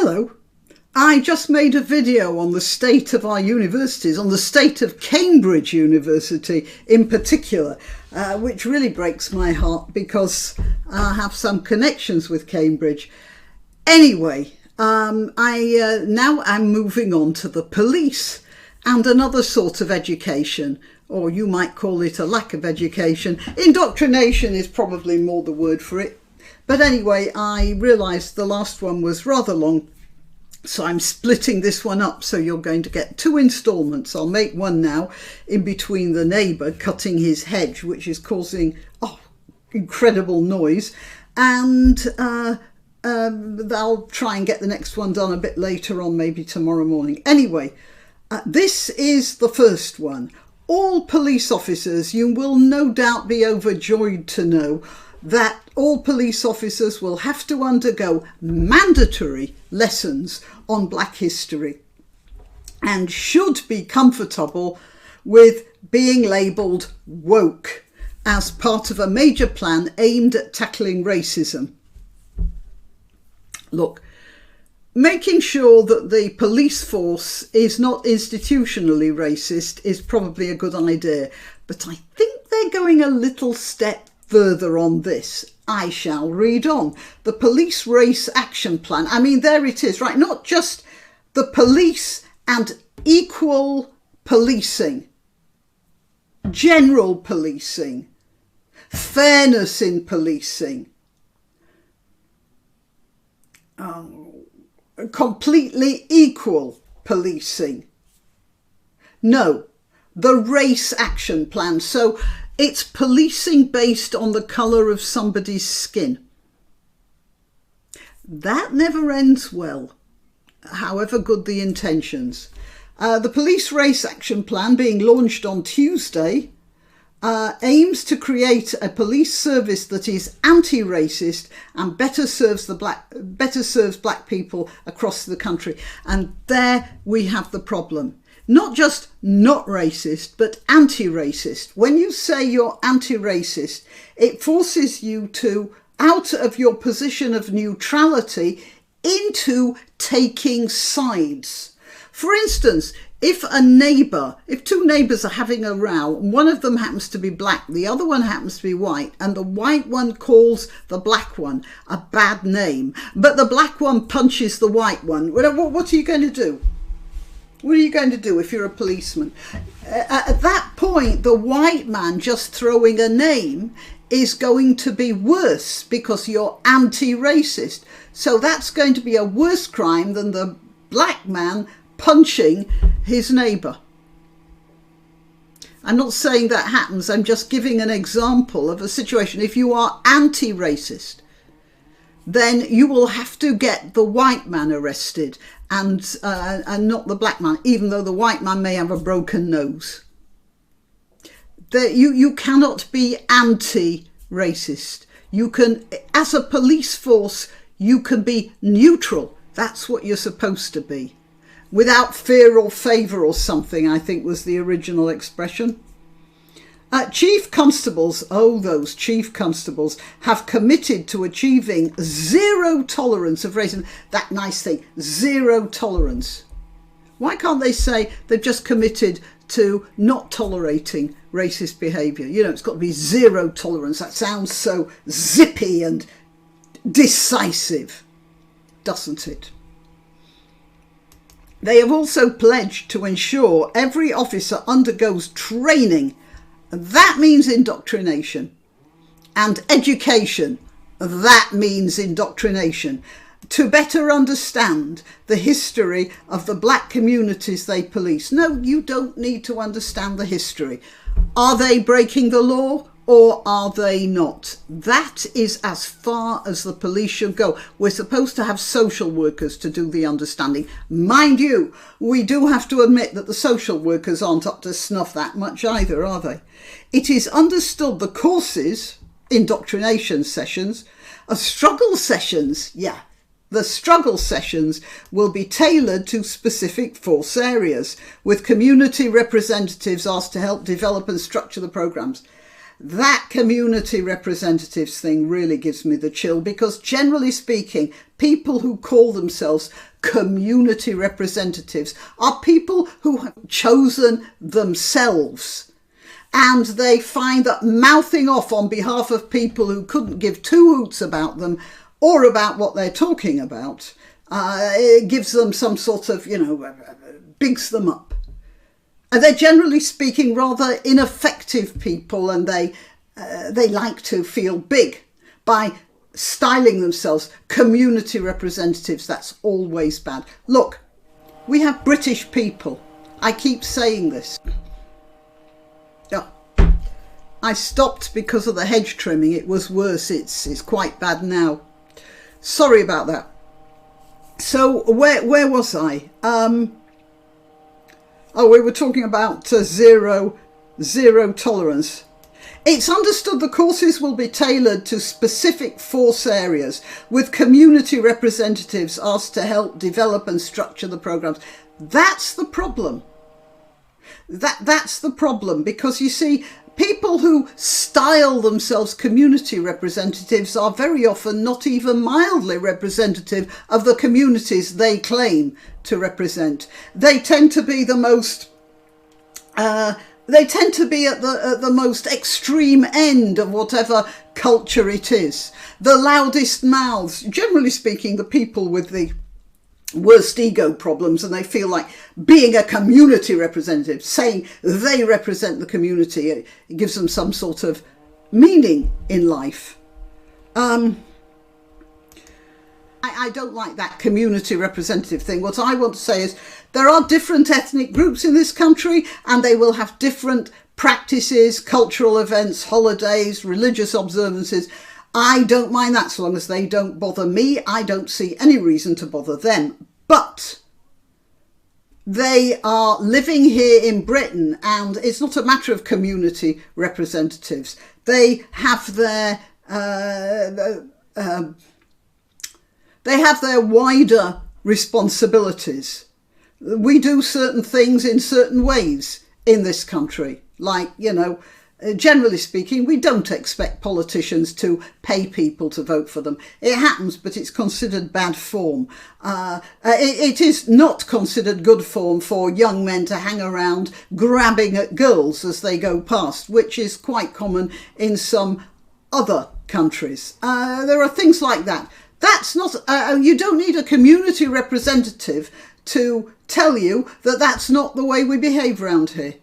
Hello. I just made a video on the state of our universities, on the state of Cambridge University in particular, which really breaks my heart because I have some connections with Cambridge. Anyway, now I'm moving on to the police and another sort of education, or you might call it a lack of education. Indoctrination is probably more the word for it. But anyway, I realised the last one was rather long, so I'm splitting this one up, so you're going to get 2 instalments. I'll make one now in between the neighbour cutting his hedge, which is causing incredible noise, and I'll try and get the next one done a bit later on, maybe tomorrow morning. Anyway, this is the first one. All police officers, you will no doubt be overjoyed to know that all police officers will have to undergo mandatory lessons on Black history and should be comfortable with being labelled woke as part of a major plan aimed at tackling racism. Look, making sure that the police force is not institutionally racist is probably a good idea, but I think they're going a little step further on this. I shall read on. The Police Race Action Plan. I mean, there it is, right? Not just the police and equal policing, general policing, fairness in policing, completely equal policing. No, the Race Action Plan. So it's policing based on the colour of somebody's skin. That never ends well, however good the intentions. The Police Race Action Plan, being launched on Tuesday, aims to create a police service that is anti-racist and better serves black people across the country. And there we have the problem. Not just not racist, but anti-racist. When you say you're anti-racist, it forces you to, out of your position of neutrality, into taking sides. For instance, if two neighbours are having a row, and one of them happens to be black, the other one happens to be white, and the white one calls the black one a bad name, but the black one punches the white one, what are you going to do? What are you going to do if you're a policeman? At that point, the white man just throwing a name is going to be worse because you're anti-racist. So that's going to be a worse crime than the black man punching his neighbour. I'm not saying that happens. I'm just giving an example of a situation. If you are anti-racist, then you will have to get the white man arrested and not the black man, even though the white man may have a broken nose. You cannot be anti-racist. You can, as a police force, you can be neutral. That's what you're supposed to be. Without fear or favour or something, I think was the original expression. Chief constables, those chief constables, have committed to achieving zero tolerance of racism. That nice thing, zero tolerance. Why can't they say they've just committed to not tolerating racist behaviour? You know, it's got to be zero tolerance. That sounds so zippy and decisive, doesn't it? They have also pledged to ensure every officer undergoes training. That means indoctrination. And education. That means indoctrination. To better understand the history of the black communities they police. No, you don't need to understand the history. Are they breaking the law or are they not? That is as far as the police should go. We're supposed to have social workers to do the understanding. Mind you, we do have to admit that the social workers aren't up to snuff that much either, are they? It is understood the courses, indoctrination sessions, struggle sessions, the struggle sessions will be tailored to specific force areas, with community representatives asked to help develop and structure the programmes. that community representatives thing really gives me the chill, because generally speaking, people who call themselves community representatives are people who have chosen themselves. And they find that mouthing off on behalf of people who couldn't give two hoots about them or about what they're talking about, it gives them some sort of, bigs them up. And they're generally speaking rather ineffective people, and they like to feel big by styling themselves community representatives. That's always bad. Look, we have British people. I keep saying this. Oh, I stopped because of the hedge trimming. It was worse. It's quite bad now. Sorry about that. So where was I? We were talking about zero tolerance. It's understood the courses will be tailored to specific force areas, with community representatives asked to help develop and structure the programs. That's the problem. That's the problem, because you see, people who style themselves community representatives are very often not even mildly representative of the communities they claim to represent. They tend to be the most they tend to be at the most extreme end of whatever culture it is. The loudest mouths, generally speaking, the people with the worst ego problems, and they feel like being a community representative, saying they represent the community, it gives them some sort of meaning in life. I don't like that community representative thing. What I want to say is there are different ethnic groups in this country, and they will have different practices, cultural events, holidays, religious observances. I don't mind that so long as they don't bother me. I don't see any reason to bother them. But they are living here in Britain, and it's not a matter of community representatives. They have their wider responsibilities. We do certain things in certain ways in this country, like, generally speaking, we don't expect politicians to pay people to vote for them. It happens, but it's considered bad form. It is not considered good form for young men to hang around grabbing at girls as they go past, which is quite common in some other countries. There are things like that. That's not, you don't need a community representative to tell you that that's not the way we behave around here.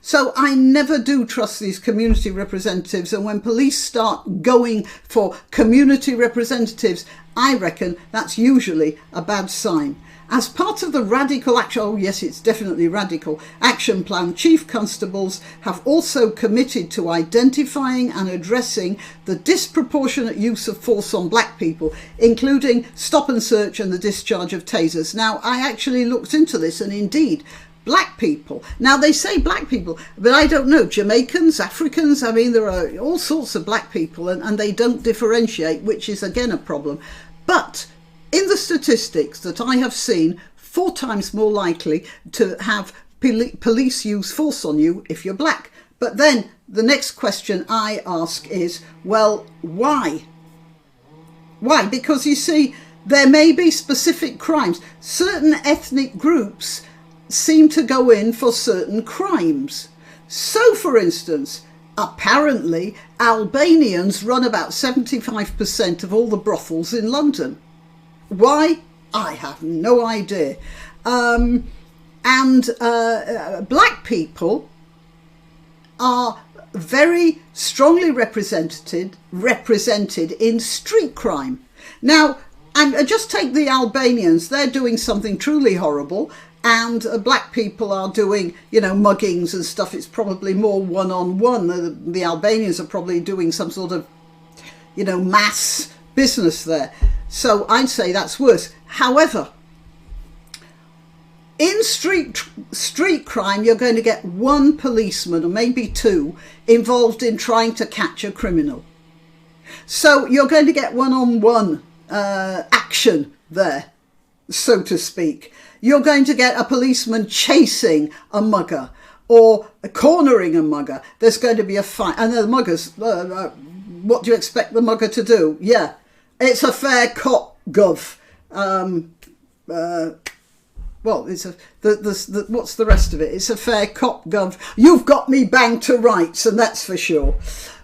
So I never do trust these community representatives, and when police start going for community representatives, I reckon that's usually a bad sign. As part of the radical action, oh yes, it's definitely radical, action plan, chief constables have also committed to identifying and addressing the disproportionate use of force on black people, including stop and search and the discharge of tasers. Now, I actually looked into this, and indeed, black people. Now, they say black people, but I don't know, Jamaicans, Africans, I mean, there are all sorts of black people, and they don't differentiate, which is again a problem. But in the statistics that I have seen, 4 times more likely to have police use force on you if you're black. But then the next question I ask is, well, why? Why? Because you see, there may be specific crimes. Certain ethnic groups seem to go in for certain crimes. So, for instance, apparently Albanians run about 75% of all the brothels in London. Why? I have no idea. Black people are very strongly represented in street crime. Now, and just take the Albanians. They're doing something truly horrible, and black people are doing, muggings and stuff. It's probably more one-on-one. The Albanians are probably doing some sort of, mass business there. So I'd say that's worse. However, in street crime, you're going to get one policeman or maybe 2 involved in trying to catch a criminal. So you're going to get one-on-one action there, so to speak. You're going to get a policeman chasing a mugger, or cornering a mugger, there's going to be a fight. And the muggers, what do you expect the mugger to do? Yeah, it's a fair cop, gov. Well, it's what's the rest of it? It's a fair cop, gov. You've got me banged to rights, and that's for sure.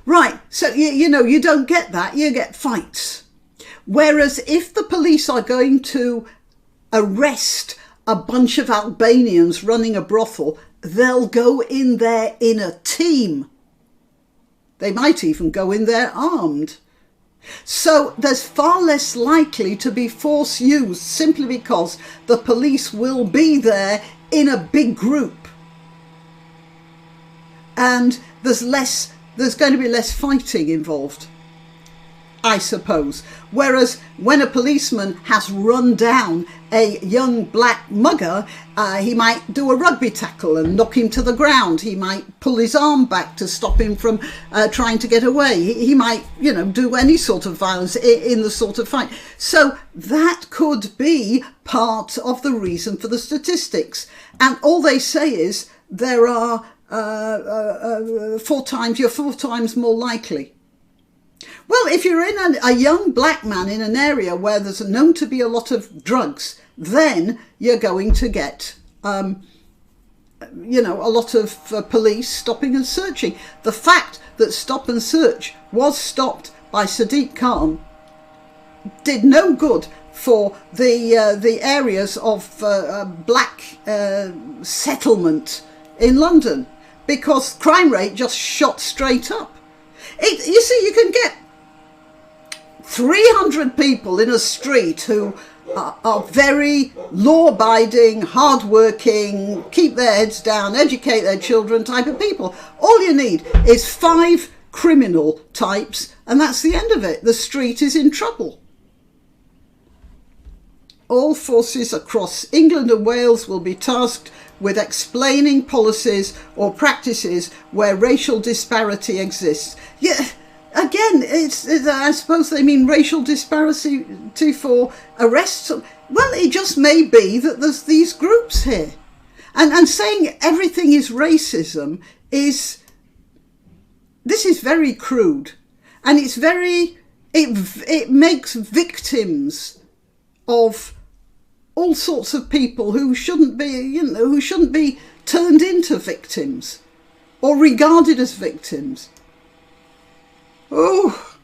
Right, so, you know, you don't get that. You get fights. Whereas if the police are going to arrest a bunch of Albanians running a brothel, they'll go in there in a team. They might even go in there armed. So there's far less likely to be force used simply because the police will be there in a big group. And there's going to be less fighting involved, I suppose. Whereas when a policeman has run down a young black mugger, he might do a rugby tackle and knock him to the ground. He might pull his arm back to stop him from trying to get away. He might, you know, do any sort of violence in the sort of fight. So that could be part of the reason for the statistics. And all they say is there are you're 4 times more likely. Well, if you're in a young black man in an area where there's known to be a lot of drugs, then you're going to get, you know, a lot of police stopping and searching. The fact that stop and search was stopped by Sadiq Khan did no good for the areas of black settlement in London, because crime rate just shot straight up. You see, you can get 300 people in a street who are very law-abiding, hard-working, keep their heads down, educate their children type of people. All you need is 5 criminal types, and that's the end of it. The street is in trouble. All forces across England and Wales will be tasked with explaining policies or practices where racial disparity exists. Yeah, again, I suppose they mean racial disparity for arrests. Well, it just may be that there's these groups here. And saying everything is racism this is very crude. And it makes victims of all sorts of people who shouldn't be turned into victims or regarded as victims. Oh,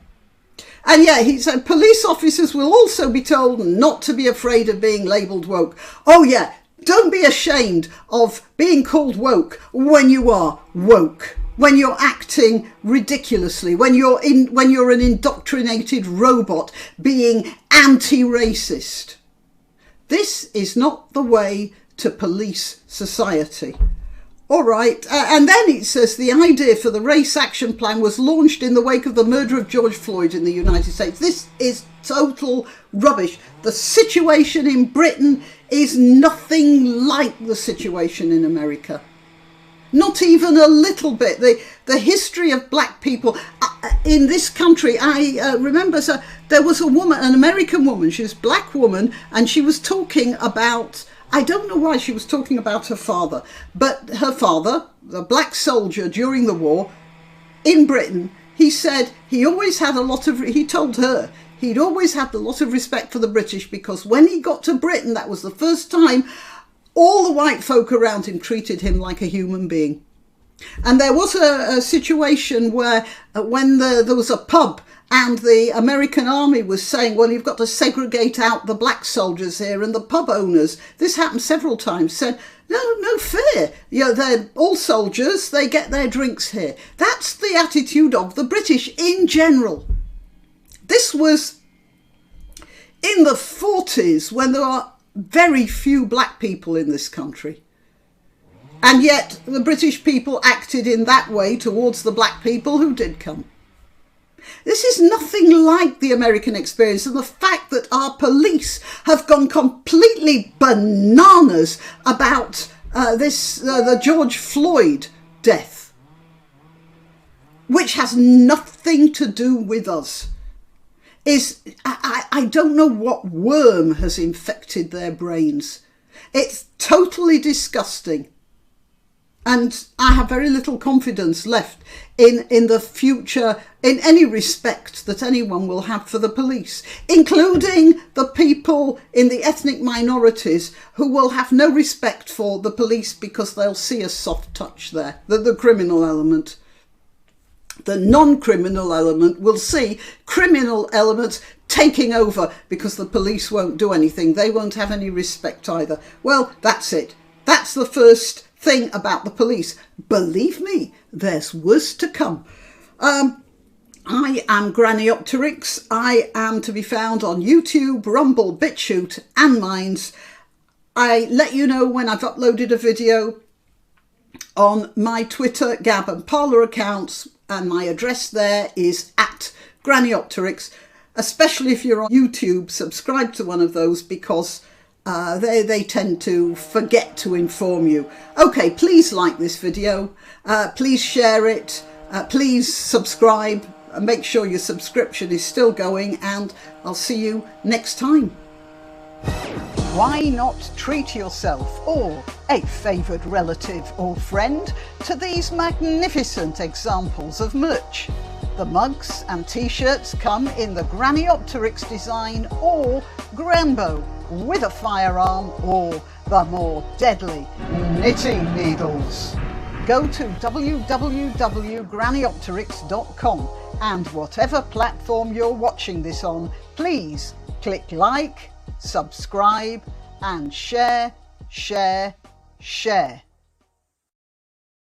and yeah, he said police officers will also be told not to be afraid of being labelled woke. Oh yeah, don't be ashamed of being called woke when you are woke, when you're acting ridiculously, when you're an indoctrinated robot being anti-racist. This is not the way to police society. All right, and then it says the idea for the race action plan was launched in the wake of the murder of George Floyd in the United States. This is total rubbish. The situation in Britain is nothing like the situation in America. Not even a little bit. The history of black people in this country, I remember, so there was a woman, an American woman, she was a black woman, and she was talking about, I don't know why she was talking about her father, but her father, the black soldier during the war in Britain, he said he always had he told her he'd always had a lot of respect for the British, because when he got to Britain, that was the first time all the white folk around him treated him like a human being. And there was a situation where when there was a pub and the American army was saying, well, you've got to segregate out the black soldiers here, and the pub owners, this happened several times, said, no fair. You know, they're all soldiers, they get their drinks here. That's the attitude of the British in general. This was in the 40s, when there are very few black people in this country. And yet the British people acted in that way towards the black people who did come. This is nothing like the American experience, and the fact that our police have gone completely bananas about the George Floyd death, which has nothing to do with us, I don't know what worm has infected their brains. It's totally disgusting. And I have very little confidence left in the future, in any respect that anyone will have for the police, including the people in the ethnic minorities who will have no respect for the police because they'll see a soft touch there, the criminal element. The non-criminal element will see criminal elements taking over because the police won't do anything. They won't have any respect either. Well, that's it. That's the first thing about the police. Believe me, there's worse to come. I am Grannyopteryx. I am to be found on YouTube, Rumble, BitChute and Minds. I let you know when I've uploaded a video on my Twitter, Gab and Parler accounts, and my address there is @Grannyopteryx. Especially if you're on YouTube, subscribe to one of those because they tend to forget to inform you. Okay, please like this video, please share it, please subscribe, make sure your subscription is still going, and I'll see you next time. Why not treat yourself or a favoured relative or friend to these magnificent examples of merch? The mugs and t-shirts come in the Grannyopteryx design or Granbo with a firearm or the more deadly knitting needles. Go to www.grannyopteryx.com and whatever platform you're watching this on, please click like, subscribe and share, share, share.